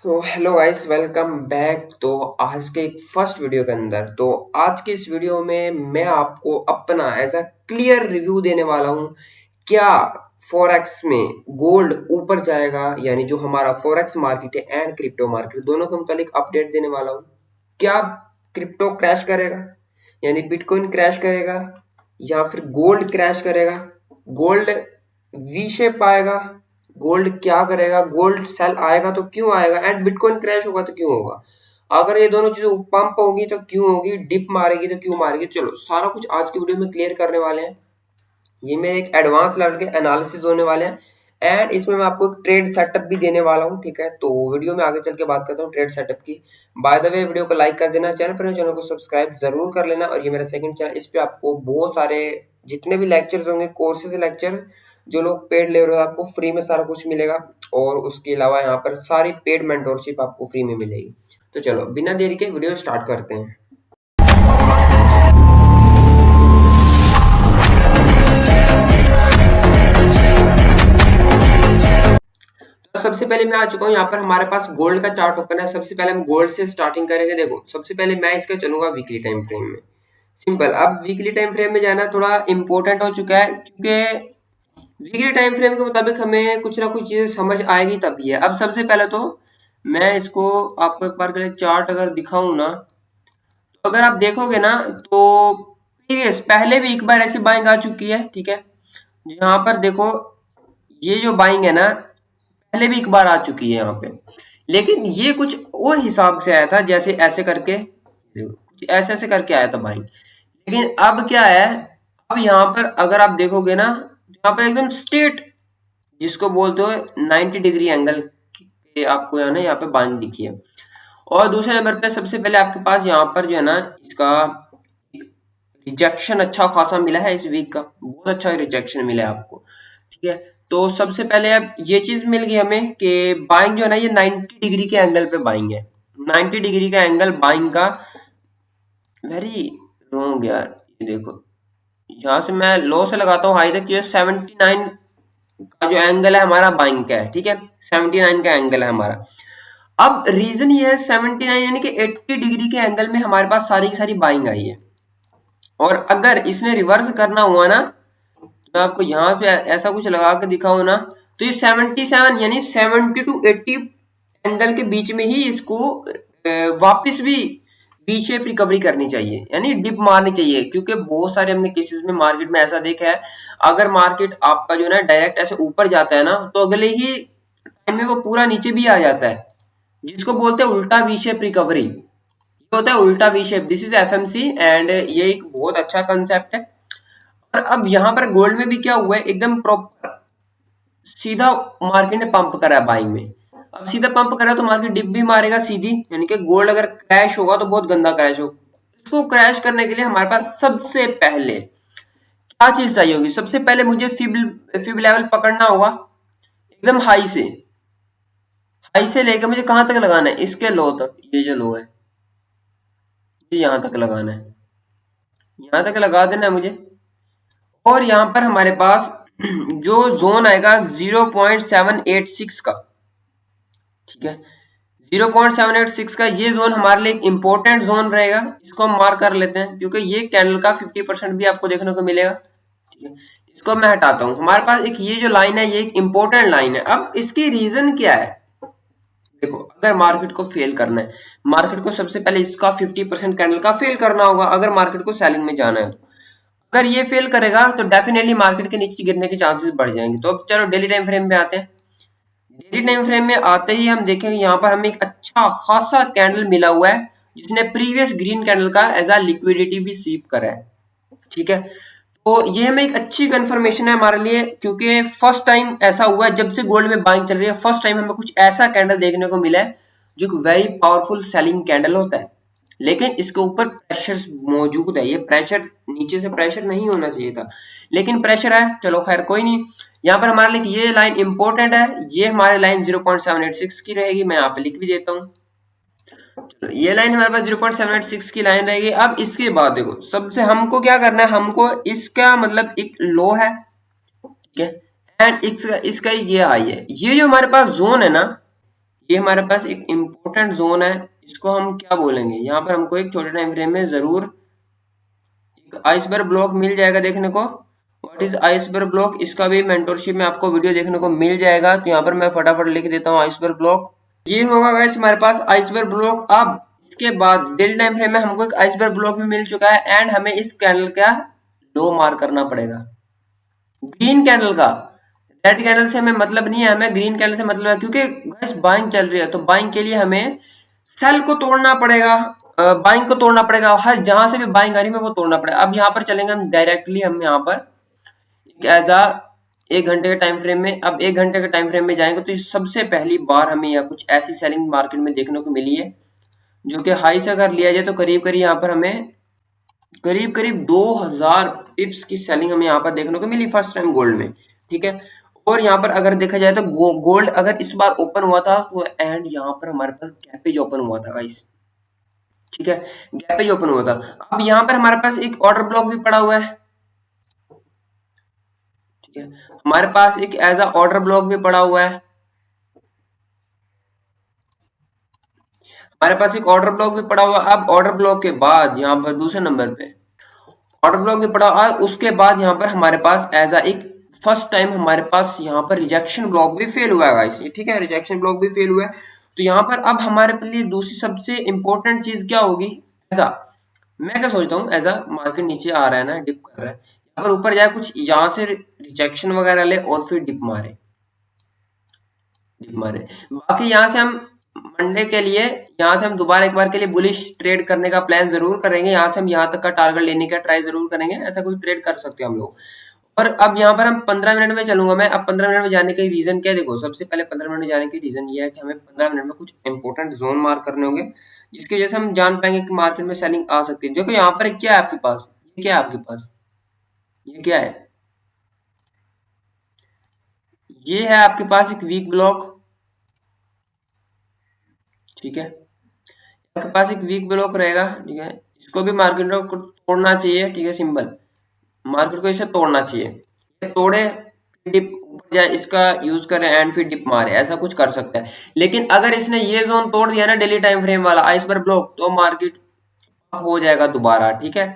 तो hello guys, welcome back. तो आज के एक फर्स्ट वीडियो के अंदर आज के इस वीडियो में मैं आपको अपना एज अ क्लियर रिव्यू देने वाला हूँ। क्या फॉरेक्स में गोल्ड ऊपर जाएगा, यानी जो हमारा फॉरेक्स मार्केट है एंड क्रिप्टो मार्केट दोनों के मुतालिक अपडेट देने वाला हूँ। क्या क्रिप्टो क्रैश करेगा, यानी बिटकॉइन क्रैश करेगा, या फिर गोल्ड क्रैश करेगा? गोल्ड वी शेप आएगा? गोल्ड क्या करेगा? गोल्ड सेल आएगा तो क्यों आएगा, एंड बिटकॉइन क्रैश होगा तो क्यों होगा? अगर ये दोनों चीजें पंप होगी तो क्यों होगी, डिप मारेगी तो क्यों मारेगी? चलो सारा कुछ आज की वीडियो में क्लियर करने वाले हैं। ये मेरे एक एडवांस लेवल के एनालिसिस होने वाले हैं एंड इसमें मैं आपको एक ट्रेड सेटअप भी देने वाला हूँ। ठीक है, तो वीडियो में आगे चल के बात करता हूँ ट्रेड सेटअप की। बाय द वे, वीडियो को लाइक कर देना, चैनल को सब्सक्राइब जरूर कर लेना। और ये मेरा सेकंड चैनल, इस पे आपको बहुत सारे जितने भी लेक्चर्स होंगे, कोर्सेज लेक्चर, जो लोग पेड ले रहे हो आपको फ्री में सारा कुछ मिलेगा। और उसके अलावा यहाँ पर सारी पेड मेंटोरशिप आपको फ्री में मिलेगी। तो चलो बिना देरी के वीडियो स्टार्ट करते हैं। सबसे पहले मैं आ चुका हूँ यहाँ पर, हमारे पास गोल्ड का चार्ट ओपन है। सबसे पहले हम गोल्ड से स्टार्टिंग करेंगे। देखो सबसे पहले मैं इसका चलूंगा वीकली टाइम फ्रेम में। सिंपल, अब वीकली टाइम फ्रेम में जाना थोड़ा इंपॉर्टेंट हो चुका है, क्योंकि वीकली टाइम फ्रेम के मुताबिक हमें कुछ ना कुछ चीजें समझ आएगी तभी है। अब सबसे पहले तो मैं इसको आपको एक बार के लिए चार्ट अगर दिखाऊं ना, तो अगर आप देखोगे ना तो प्रीवियस पहले भी एक बार ऐसी बाइंग आ चुकी है। ठीक है, यहाँ पर देखो, ये जो बाइंग है ना पहले भी एक बार आ चुकी है यहाँ पे, लेकिन ये कुछ और हिसाब से आया था, जैसे ऐसे करके, कुछ ऐसे ऐसे करके आया था भाई। लेकिन अब क्या है, अब यहाँ पर अगर आप देखोगे ना, यहाँ पर एकदम स्ट्रेट, जिसको बोलते हो 90 डिग्री एंगल के आपको यहाँ पे बाइंग दिखी है। और दूसरे नंबर पे सबसे पहले आपके पास यहाँ पर जो है ना, इसका रिजेक्शन अच्छा खासा मिला है इस वीक का, बहुत अच्छा रिजेक्शन मिला है आपको। ठीक है, तो सबसे पहले अब ये चीज मिल गई हमें कि बाइंग जो है ना, ये 90 डिग्री के एंगल पे बाइंग है। 90 डिग्री का एंगल बाइंग का, वेरी रॉन्ग यार। ये देखो, यहाँ से मैं लो से लगाता हूँ हाई तक, ये 79 का जो एंगल है हमारा बाइंग का है। ठीक है, 79 का एंगल है हमारा। अब रीजन ये है 79 यानी कि 80 डिग्री के एंगल में हमारे पास सारी की सारी बाइंग आई है। और अगर इसने रिवर्स करना हुआ ना, मैं आपको यहाँ पे ऐसा कुछ लगा के दिखाऊं ना, तो ये 77 यानी 70 टू 80 एंगल के बीच में ही इसको वापस भी वी शेप रिकवरी करनी चाहिए, यानी डिप मारनी चाहिए। क्योंकि बहुत सारे हमने केसेस में मार्केट में ऐसा देखा है, अगर मार्केट आपका जो है ना डायरेक्ट ऐसे ऊपर जाता है ना, तो अगले ही टाइम में वो पूरा नीचे भी आ जाता है, जिसको बोलते हैं उल्टा वी शेप रिकवरी। होता है उल्टा V shape, this is FMC and ये एक बहुत अच्छा कंसेप्ट है। और अब यहाँ पर गोल्ड में भी क्या हुआ है, एकदम प्रॉपर सीधा मार्केट ने पंप करा है बाइंग में। अब सीधा पंप करा तो मार्केट डिप भी मारेगा सीधी, यानी कि गोल्ड अगर क्रैश होगा तो बहुत गंदा क्रैश होगा। इसको क्रैश करने के लिए हमारे पास सबसे पहले क्या चीज चाहिए होगी? सबसे पहले मुझे फिब लेवल पकड़ना होगा एकदम हाई से लेकर मुझे कहां तक लगाना है, इसके लो तक। ये जो लो है ये यहां तक लगाना है, यहां तक लगा देना है मुझे। और यहाँ पर हमारे पास जो जोन आएगा 0.786 का, ठीक है, 0.786 का ये जोन हमारे लिए एक इंपॉर्टेंट जोन रहेगा। इसको हम मार्क कर लेते हैं, क्योंकि ये कैंडल का 50% भी आपको देखने को मिलेगा। ठीक है, इसको मैं हटाता हूँ। हमारे पास एक ये जो लाइन है, ये एक इंपॉर्टेंट लाइन है। अब इसकी रीजन क्या है? देखो, अगर मार्केट को फेल करना है, मार्केट को सबसे पहले इसका 50% कैंडल का फेल करना होगा, अगर मार्केट को सेलिंग में जाना है तो। अगर ये फेल करेगा तो डेफिनेटली मार्केट के नीचे गिरने के चांसेस बढ़ जाएंगे। तो अब चलो डेली टाइम फ्रेम में आते हैं। डेली टाइम फ्रेम में आते ही हम देखेंगे यहाँ पर हमें एक अच्छा खासा कैंडल मिला हुआ है, जिसने प्रीवियस ग्रीन कैंडल का एज अ लिक्विडिटी भी स्वीप करा है। ठीक है, तो ये हमें एक अच्छी कंफर्मेशन है हमारे लिए, क्योंकि फर्स्ट टाइम ऐसा हुआ है जब से गोल्ड में बाइंग चल रही है, फर्स्ट टाइम हमें कुछ ऐसा कैंडल देखने को मिला है जो एक वेरी पावरफुल सेलिंग कैंडल होता है। लेकिन इसके ऊपर प्रेशर मौजूद है, ये प्रेशर नीचे से प्रेशर नहीं होना चाहिए था, लेकिन प्रेशर है। चलो खैर कोई नहीं। यहाँ पर हमारे लिए ये लाइन इंपॉर्टेंट है, ये हमारी लाइन 0.786 की रहेगी। मैं यहाँ पे लिख भी देता हूँ, ये लाइन हमारे पास 0.786 की लाइन रहेगी। अब इसके बाद देखो, सबसे हमको क्या करना है, हमको इसका मतलब एक लो है, ठीक है, एंड इसका इसका ये हाई है। ये जो हमारे पास जोन है ना, ये हमारे पास एक इम्पोर्टेंट जोन है, इसको हम क्या बोलेंगे, यहाँ पर हमको एक छोटे टाइम फ्रेम में जरूर एक आइसबर्ग ब्लॉक मिल जाएगा देखने को। व्हाट इज आइसबर्ग ब्लॉक, इसका भी मेंटोरशिप में आपको वीडियो देखने को मिल जाएगा, तो यहाँ पर मैं फटाफट लिख देता हूँ आइसबर्ग ब्लॉक। ये होगा गाइस हमारे पास आइसबर्ग ब्लॉक। अब इसके बाद डेली टाइम फ्रेम में हमको एक आइसबर्ग ब्लॉक भी मिल चुका है, एंड हमें इस कैंडल का लो मार्क करना पड़ेगा, ग्रीन कैंडल का। रेड कैंडल से हमें मतलब नहीं है, हमें ग्रीन कैंडल से मतलब है, क्योंकि गाइस बाइंग चल रही है, तो बाइंग के लिए हमें सेल को तोड़ना पड़ेगा, बाइंग को तोड़ना पड़ेगा, हर जहां से भी बाइंग आ रही है वो तोड़ना पड़ेगा। अब यहाँ पर चलेंगे हम डायरेक्टली, हम यहाँ पर एज आ 1 घंटे के टाइम फ्रेम में, अब 1 घंटे के टाइम फ्रेम में जाएंगे तो सबसे पहली बार हमें यहाँ कुछ ऐसी सेलिंग मार्केट में देखने को मिली है, जो कि हाई से अगर लिया जाए तो करीब करीब यहाँ पर हमें करीब करीब 2000 पिप्स की सेलिंग हमें यहाँ पर देखने को मिली फर्स्ट टाइम गोल्ड में, ठीक है। और यहाँ पर अगर देखा जाए तो गोल्ड अगर इस बार ओपन हुआ था तो एंड यहाँ पर हमारे पास गैपेज ओपन हुआ था गाइस, ठीक है, गैपेज ओपन हुआ था। अब यहाँ पर हमारे पास एक ऑर्डर ब्लॉक भी पड़ा हुआ है, ठीक है, हमारे पास एक एज अ ऑर्डर ब्लॉक भी पड़ा हुआ है, हमारे पास एक ऑर्डर ब्लॉक भी पड़ा हुआ है। अब ऑर्डर ब्लॉक के बाद यहाँ पर दूसरे नंबर पे ऑर्डर ब्लॉक भी पड़ा और उसके बाद यहाँ पर हमारे पास एज अ एक फर्स्ट टाइम हमारे पास यहाँ पर रिजेक्शन ब्लॉक भी फेल हुआ है गाइस, ठीक है, रिजेक्शन ब्लॉक भी फेल हुआ है। तो यहाँ पर अब हमारे लिए दूसरी सबसे इंपॉर्टेंट चीज क्या होगी, ऐसा मैं क्या सोचता हूँ, ऐसा मार्केट नीचे आ रहा है ना, डिप कर रहा है, यहाँ पर ऊपर जाए कुछ यहाँ से रिजेक्शन वगैरह ले और फिर डिप मारे। बाकी यहाँ से हम मंडे के लिए यहाँ से हम दोबारा एक बार के लिए बुलिश ट्रेड करने का प्लान जरूर करेंगे, यहाँ से हम यहाँ तक का टारगेट लेने का ट्राई जरूर करेंगे, ऐसा कुछ ट्रेड कर सकते हैं हम लोग। और अब यहाँ पर हम 15 मिनट में चलूंगा मैं। अब 15 मिनट में जाने का रीजन क्या है, देखो सबसे पहले 15 मिनट में जाने का रीजन ये है कि हमें 15 मिनट में कुछ इंपॉर्टेंट जोन मार्क करने होंगे, जिसकी वजह से हम जान पाएंगे कि मार्केट में सेलिंग आ सकती है। देखो यहाँ पर क्या है आपके पास, ये क्या है आपके पास, ये क्या है, ये है आपके पास एक वीक ब्लॉक, ठीक है, आपके पास एक वीक ब्लॉक रहेगा, ठीक है, इसको भी मार्केट को तोड़ना चाहिए, ठीक है, सिंपल मार्केट को इसे तोड़ना चाहिए, तोड़े डिप ऊपर जाए इसका यूज करें एंड फिर डिप मारे, ऐसा कुछ कर सकता है। लेकिन अगर इसने ये जोन तोड़ दिया ना डेली टाइम फ्रेम वाला आइसबर्ग ब्लॉक, तो मार्केट हो जाएगा दोबारा, ठीक है।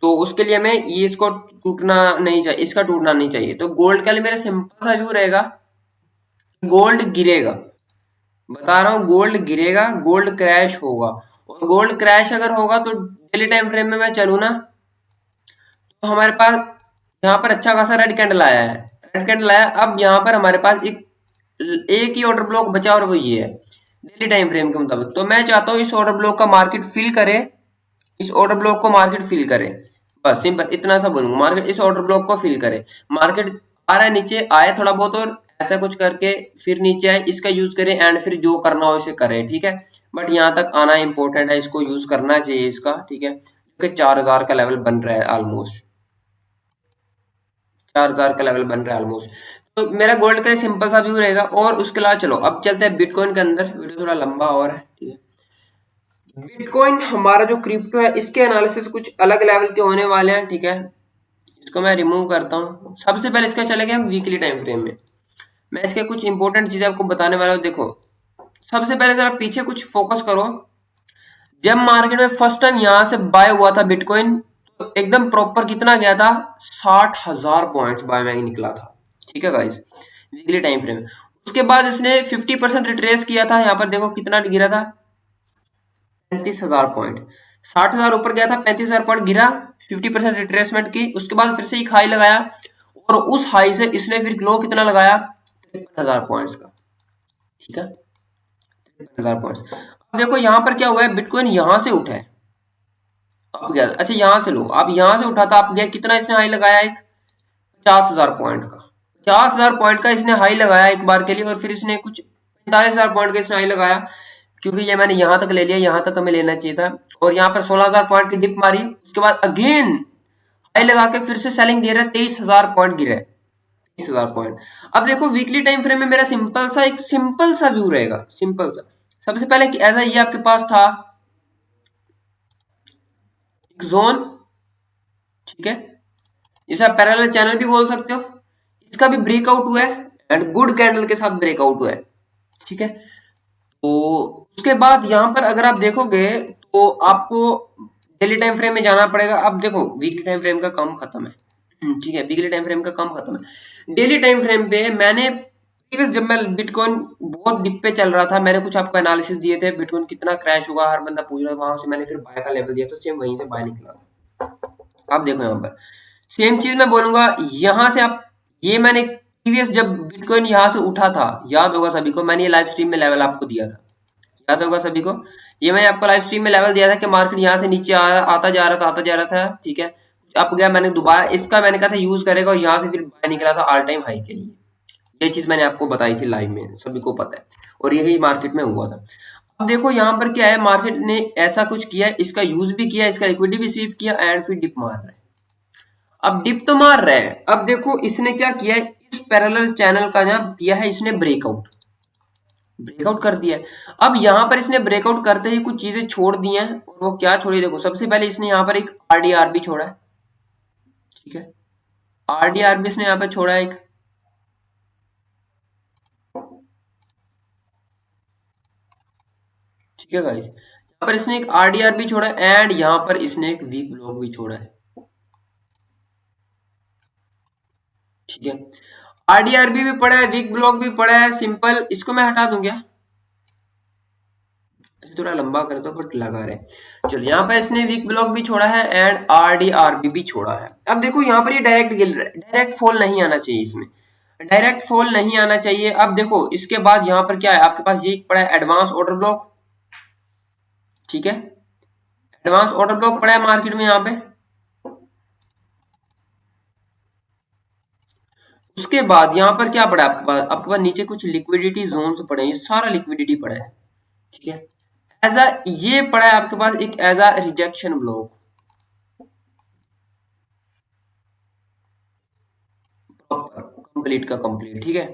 तो उसके लिए हमें ये इसको टूटना नहीं चाहिए, इसका टूटना नहीं चाहिए। तो गोल्ड के लिए मेरा सिंपल सा व्यू रहेगा, गोल्ड गिरेगा, बता रहा हूँ गोल्ड गिरेगा, गोल्ड क्रैश होगा, और गोल्ड क्रैश अगर होगा तो डेली टाइम फ्रेम में मैं चलूँ ना, तो हमारे पास यहाँ पर अच्छा खासा रेड कैंडल आया है, रेड कैंडल आया। अब यहाँ पर हमारे पास एक ही ऑर्डर ब्लॉक बचा और वो ये है डेली टाइम फ्रेम के मुताबिक। तो मैं चाहता हूँ इस ऑर्डर ब्लॉक का मार्केट फिल करे, इस ऑर्डर ब्लॉक को मार्केट फिल करे, बस सिंपल इतना सा बोलूंगा, मार्केट इस ऑर्डर ब्लॉक को फिल करे। मार्केट आ रहा है नीचे, आए थोड़ा बहुत और ऐसा कुछ करके फिर नीचे आए, इसका यूज करें एंड फिर जो करना हो इसे करे, ठीक है। बट यहाँ तक आना इंपॉर्टेंट है, इसको यूज करना चाहिए इसका, ठीक है, क्योंकि 4000 का लेवल बन रहा है ऑलमोस्ट, 4000 का लेवल बन रहा है ऑलमोस्ट। तो मेरा गोल्ड का सिंपल सा व्यू रहेगा। और उसके अलावा चलो अब चलते हैं बिटकॉइन के अंदर, वीडियो थोड़ा लंबा और है, ठीक है। बिटकॉइन हमारा जो क्रिप्टो है, इसके एनालिसिस कुछ अलग लेवल के होने वाले हैं, ठीक है। इसको मैं रिमूव करता हूँ। सबसे पहले इसका चले गए हम वीकली टाइम फ्रेम में, मैं इसके कुछ इंपॉर्टेंट चीजें आपको बताने वाला हूँ। देखो सबसे पहले जरा पीछे कुछ फोकस करो, जब मार्केट में फर्स्ट टाइम यहाँ से बाय हुआ था बिटकॉइन, तो एकदम प्रॉपर कितना गया था, 60,000 पॉइंट्स बाय में निकला था, ठीक है गाइस, वीकली टाइम फ्रेम में। उसके बाद इसने 50% रिट्रेस किया था, यहाँ पर देखो कितना गिरा था, 35,000 पॉइंट, 60,000 ऊपर गया था, 35,000 पॉइंट गिरा, 50% रिट्रेसमेंट की। उसके बाद फिर से एक हाई लगाया, और उस हाई से इसने फिर लो कितना लगाया, 53,000 पॉइंट्स का, ठीक है, 53,000 पॉइंट्स। अब देखो यहाँ पर क्या हुआ है, बिटकॉइन यहाँ से उठा है, अब गया, अच्छा यहाँ से लो, अब यहाँ से उठा था, आप गया कितना इसने हाई लगाया, एक 50,000 पॉइंट का, 50,000 पॉइंट का इसने हाई लगाया एक बार के लिए, और फिर इसने कुछ 45,000 पॉइंट का इसने हाई लगाया, क्योंकि ये मैंने यहाँ तक ले लिया, यहाँ तक हमें लेना चाहिए था। और यहाँ पर 16,000 पॉइंट की डिप मारी, उसके बाद अगेन हाई लगा के फिर से सेलिंग दे रहा है, 23,000 पॉइंट गिरे, 23,000 पॉइंट। अब देखो वीकली टाइम फ्रेम में मेरा सिंपल सा व्यू रहेगा, सिंपल सा। सबसे पहले कि ऐसा ये आपके पास था एक जोन, ठीक है, इसे आप पैरेलल चैनल भी बोल सकते हो, इसका भी ब्रेकआउट हुआ है एंड गुड कैंडल के साथ ब्रेकआउट हुआ है, ठीक है। तो उसके बाद यहाँ पर अगर आप देखोगे तो आपको डेली टाइम फ्रेम में जाना पड़ेगा। अब देखो वीकली टाइम फ्रेम का काम खत्म है, ठीक है, वीकली टाइम फ्रेम का काम खत्म है। डेली टाइम फ्रेम पे मैंने प्रीवियस जब मैं बिटकॉइन बहुत डिप पे चल रहा था, मैंने कुछ आपको एनालिसिस दिए थे बिटकॉइन कितना क्रैश होगा, हर बंदा पूछ रहा था, वहां से मैंने फिर बाय का लेवल दिया था, सेम वहीं से बाय निकला था। आप देखो यहाँ पर सेम चीज मैं बोलूंगा, यहाँ से आप ये मैंने प्रीवियस जब बिटकॉइन यहाँ से उठा था, याद होगा सभी को, मैंने ये लाइव स्ट्रीम में लेवल आपको दिया था, याद होगा सभी को, ये मैंने आपको लाइव स्ट्रीम में लेवल दिया था कि मार्केट यहाँ से नीचे आता जा रहा था, आता जा रहा था, ठीक है, अब गया मैंने दोबारा इसका मैंने कहा था यूज करेगा और यहाँ से फिर बाय निकला था ऑल टाइम हाई के लिए। ये चीज मैंने आपको बताई थी लाइव में, सभी को पता है, और यही मार्केट में हुआ था। अब देखो यहाँ पर क्या है, मार्केट ने ऐसा कुछ किया है, इसका यूज भी किया, इसका लिक्विडिटी भी स्वीप किया एंड फिर डिप मार रहा है। अब डिप तो मार रहा है, अब देखो इसने क्या किया है, इस पैरेलल चैनल का ना किया है इसने ब्रेकआउट, ब्रेकआउट कर दिया है। अब यहाँ पर इसने ब्रेकआउट करते ही कुछ चीजें छोड़ दी हैं, और वो क्या छोड़ी देखो, सबसे पहले इसने यहाँ पर एक आरडीआरबी छोड़ा है, ठीक है, आरडीआरबी इसने यहाँ पर छोड़ा है एक, ठीक है गाइस, यहाँ पर इसने एक आरडीआरबी छोड़ा है एंड यहाँ पर इसने एक वीक ब्लॉक भी छोड़ा है, ठीक है, आरडीआरबी भी पड़ा है, वीक ब्लॉक भी पड़ा है, सिंपल, इसको मैं हटा दूं क्या, ऐसे थोड़ा लंबा कर दो बट लगा रहे। चलो यहाँ पर इसने वीक ब्लॉक भी छोड़ा है एंड आरडीआरबी भी छोड़ा है। अब देखो यहाँ पर ये डायरेक्ट गिर रहा है, डायरेक्ट फॉल नहीं आना चाहिए इसमें, डायरेक्ट फॉल नहीं आना चाहिए। अब देखो इसके बाद यहाँ पर क्या है, आपके पास ये पड़ा है एडवांस ऑर्डर ब्लॉक, ठीक है, एडवांस ऑर्डर ब्लॉक पड़ा है मार्केट में यहाँ पे। उसके बाद यहाँ पर क्या पड़ा है आपके पास नीचे कुछ लिक्विडिटी जोन्स पड़े हैं, ये सारा लिक्विडिटी पड़ा है, ठीक है, एज अ ये पड़ा है आपके पास एक as a rejection block, complete का कंप्लीट, ठीक है।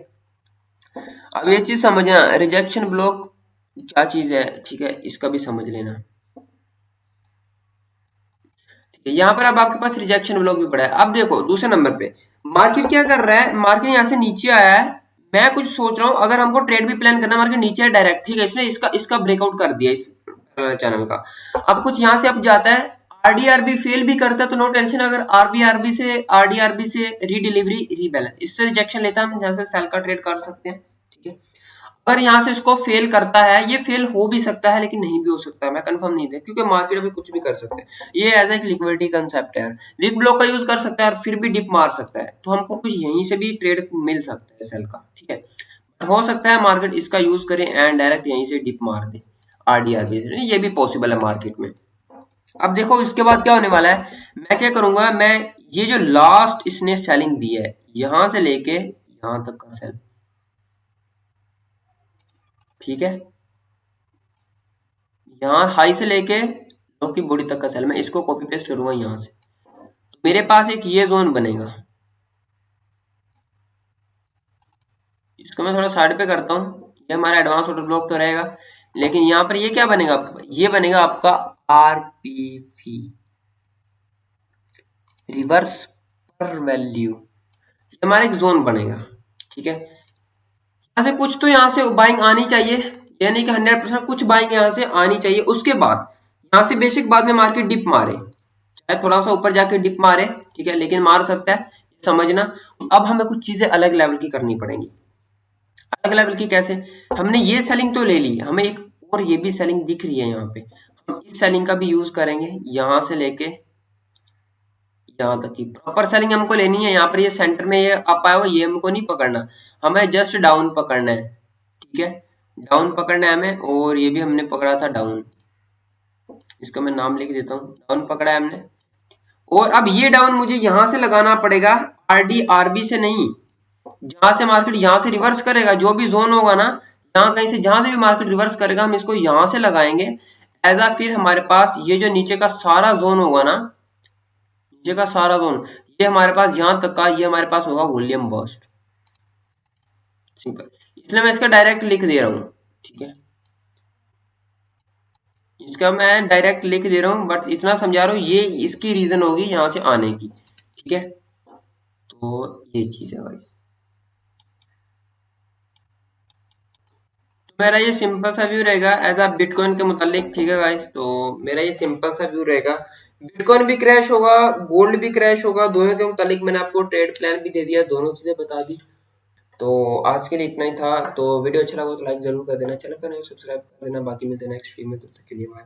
अब ये चीज समझना, रिजेक्शन ब्लॉक क्या चीज है, ठीक है, इसका भी समझ लेना, ठीक है। यहाँ पर अब आपके पास रिजेक्शन ब्लॉक भी पड़ा है। अब देखो दूसरे नंबर पे मार्केट क्या कर रहा है, मार्केट यहाँ से नीचे आया है, मैं कुछ सोच रहा हूँ अगर हमको ट्रेड भी प्लान करना है, मार्केट नीचे है डायरेक्ट, ठीक है, इसने इसका इसका ब्रेकआउट कर दिया इस चैनल का। अब कुछ यहाँ से अब जाता है, आरडीआरबी फेल भी करता है तो नो टेंशन, अगर आरडीआरबी से रीडिलीवरी रीबैलेंस इससे रिजेक्शन लेता है, हम जहाँ से सेल का ट्रेड कर सकते हैं, ठीक है। अगर यहाँ से इसको फेल करता है, ये फेल हो भी सकता है लेकिन नहीं भी हो सकता है, मैं कंफर्म नहीं दे, क्योंकि मार्केट अभी कुछ भी कर सकते हैं, ये एज एक लिक्विडिटी कंसेप्ट है, वीक ब्लॉक का यूज कर सकता है और फिर भी डिप मार सकता है, तो हमको कुछ यहीं से भी ट्रेड मिल सकता है सेल का, ठीक है। हो सकता है मार्केट इसका यूज करे एंड डायरेक्ट यहीं से डिप मार दे आरडीआरबी से, ये भी पॉसिबल है मार्केट में। अब देखो इसके बाद क्या होने वाला है, मैं क्या करूंगा, मैं ये जो लास्ट इसने सेलिंग दी है यहां से लेके यहां तक का सेल, ठीक है, यहाँ हाई से लेके लो की बॉडी तक का सेल, मैं इसको कॉपी पेस्ट करूंगा यहाँ से, तो मेरे पास एक ये जोन बनेगा, इसको मैं थोड़ा साइड पे करता हूँ, ये हमारा एडवांस ऑर्डर ब्लॉक तो रहेगा, लेकिन यहाँ पर ये क्या बनेगा आपके पास, ये बनेगा आपका आरपीवी, रिवर्स पर वैल्यू, हमारा एक जोन बनेगा, ठीक है। यहाँ से कुछ तो यहाँ से बाइंग आनी चाहिए, यानी कि 100% कुछ बाइंग यहाँ से आनी चाहिए। उसके बाद यहाँ से बेसिक बाद में मार्केट डिप मारे, चाहे थोड़ा सा ऊपर जाके डिप मारे, ठीक है, लेकिन मार सकता है, समझना। अब हमें कुछ चीजें अलग लेवल की करनी पड़ेंगी, अलग लेवल की कैसे, हमने ये सेलिंग तो ले ली, हमें एक और ये भी सेलिंग दिख रही है यहाँ पे, हम इस सेलिंग का भी यूज करेंगे, यहाँ से लेके यहाँ तक की प्रॉपर सेलिंग हमको लेनी है। यहाँ पर ये सेंटर में ये अप आया हुआ, ये हमको नहीं पकड़ना, हमें जस्ट डाउन पकड़ना है, ठीक है, डाउन पकड़ना है हमें, और ये भी हमने पकड़ा था डाउन, इसका मैं नाम लिख देता हूँ, डाउन पकड़ा है हमने। और अब ये डाउन मुझे यहां से लगाना पड़ेगा, आरडीआरबी से नहीं, जहां से मार्केट यहां से रिवर्स करेगा, जो भी जोन होगा ना, यहाँ कहीं से जहां से भी मार्केट रिवर्स करेगा, हम इसको यहां से लगाएंगे एज आ, फिर हमारे पास ये जो नीचे का सारा जोन होगा ना, नीचे का सारा जोन, ये हमारे पास यहां तक का, ये हमारे पास होगा वॉल्यूम बर्स्ट, सिंपल, इसलिए मैं इसका डायरेक्ट लिख दे रहा हूँ, ठीक है, इसका मैं डायरेक्ट लिख दे रहा हूँ, बट इतना समझा रहा हूँ, ये इसकी रीजन होगी यहाँ से आने की, ठीक है, तो ये चीज है गाइस। मेरा ये सिंपल सा व्यू रहेगा एज अ बिटकॉइन के मुतालिक, ठीक है गाइस। तो मेरा ये सिंपल सा व्यू रहेगा। बिटकॉइन भी क्रैश होगा, गोल्ड भी क्रैश होगा, दोनों के मुतालिक मैंने आपको ट्रेड प्लान भी दे दिया, दोनों चीजें बता दी। तो आज के लिए इतना ही था। तो वीडियो अच्छा लगा तो लाइक जरूर कर देना, चैनल पर नए सब्सक्राइब कर देना। बाकी मिलते हैं नेक्स्ट वीडियो में, तब तक के लिए बाय।